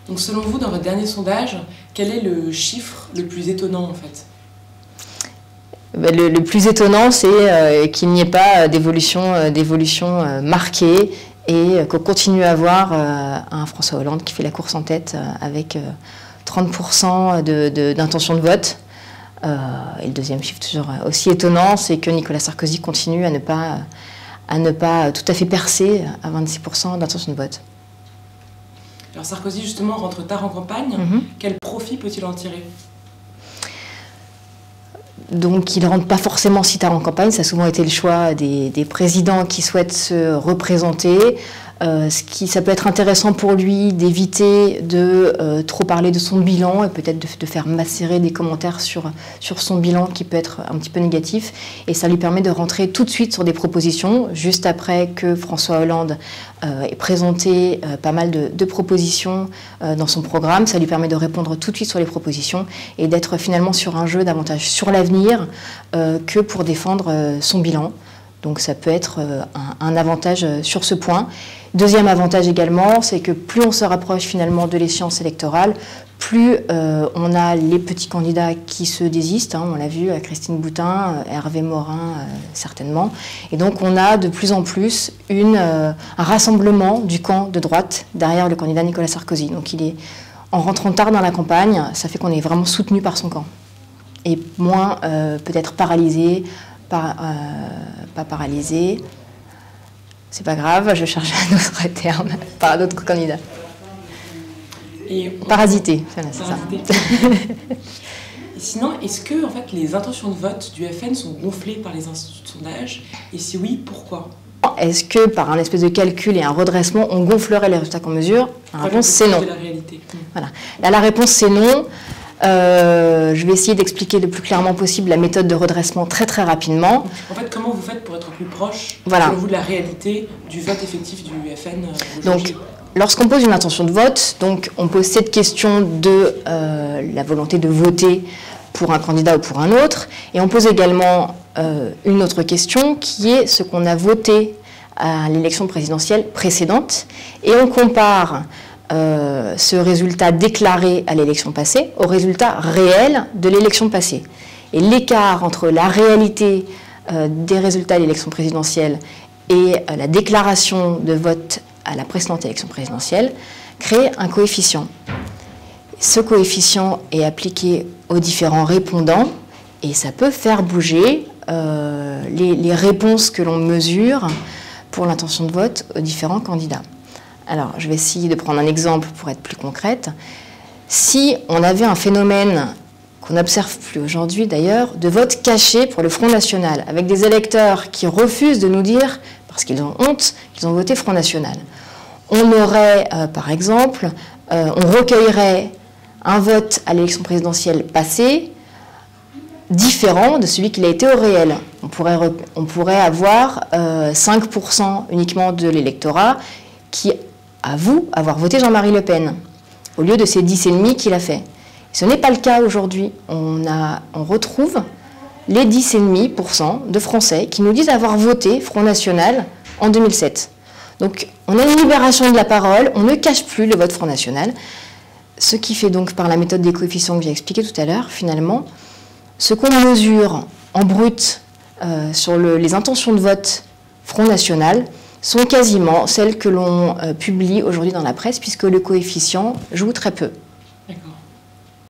Donc selon vous, dans votre dernier sondage, quel est le chiffre le plus étonnant en fait? Le plus étonnant, c'est qu'il n'y ait pas d'évolution marquée et qu'on continue à avoir un François Hollande qui fait la course en tête avec 30% d'intention de vote. Et le deuxième chiffre toujours aussi étonnant, c'est que Nicolas Sarkozy continue à ne pas tout à fait percer à 26% d'intention de vote. Alors Sarkozy justement rentre tard en campagne, quel profit peut-il en tirer? Donc il ne rentre pas forcément si tard en campagne, ça a souvent été le choix des présidents qui souhaitent se représenter. Ça peut être intéressant pour lui d'éviter de trop parler de son bilan et peut-être de faire macérer des commentaires sur son bilan qui peut être un petit peu négatif. Et ça lui permet de rentrer tout de suite sur des propositions, juste après que François Hollande ait présenté pas mal de propositions dans son programme. Ça lui permet de répondre tout de suite sur les propositions et d'être finalement sur un jeu davantage sur l'avenir que pour défendre son bilan. Donc ça peut être un avantage sur ce point. Deuxième avantage également, c'est que plus on se rapproche finalement de l'échéance électorale, plus on a les petits candidats qui se désistent. On l'a vu à Christine Boutin, Hervé Morin certainement. Et donc on a de plus en plus un rassemblement du camp de droite derrière le candidat Nicolas Sarkozy. Donc en rentrant tard dans la campagne, ça fait qu'on est vraiment soutenu par son camp. Et moins peut-être paralysé, pas paralysé. C'est pas grave, je cherche un autre terme, par d'autres candidats. Parasité, voilà, c'est ça. Et sinon, est-ce que en fait, les intentions de vote du FN sont gonflées par les instituts de sondage? Et si oui, pourquoi? Est-ce que par un espèce de calcul et un redressement, on gonflerait les résultats qu'on mesure? La réponse, c'est non. De la réalité. Voilà. Là, la réponse, c'est non. Je vais essayer d'expliquer le plus clairement possible la méthode de redressement très rapidement. En fait, comment vous faites pour être plus proche, voilà, selon vous, de la réalité du vote effectif du FN Donc, lorsqu'on pose une intention de vote, donc on pose cette question de la volonté de voter pour un candidat ou pour un autre, et on pose également une autre question qui est ce qu'on a voté à l'élection présidentielle précédente, et on compare ce résultat déclaré à l'élection passée au résultat réel de l'élection passée. Et l'écart entre la réalité des résultats de l'élection présidentielle et la déclaration de vote à la précédente élection présidentielle crée un coefficient. Ce coefficient est appliqué aux différents répondants et ça peut faire bouger les réponses que l'on mesure pour l'intention de vote aux différents candidats. Alors, je vais essayer de prendre un exemple pour être plus concrète. Si on avait un phénomène qu'on n'observe plus aujourd'hui d'ailleurs, de vote caché pour le Front National, avec des électeurs qui refusent de nous dire, parce qu'ils ont honte, qu'ils ont voté Front National, on aurait, par exemple, on recueillerait un vote à l'élection présidentielle passée différent de celui qu'il a été au réel. On pourrait avoir 5% uniquement de l'électorat qui avoue avoir voté Jean-Marie Le Pen, au lieu de ces 10,5% qu'il a fait. Ce n'est pas le cas aujourd'hui. On retrouve les 10,5% de Français qui nous disent avoir voté Front National en 2007. Donc on a une libération de la parole, on ne cache plus le vote Front National, ce qui fait donc par la méthode des coefficients que j'ai expliqué tout à l'heure, finalement, ce qu'on mesure en brut sur les intentions de vote Front National sont quasiment celles que l'on publie aujourd'hui dans la presse, puisque le coefficient joue très peu.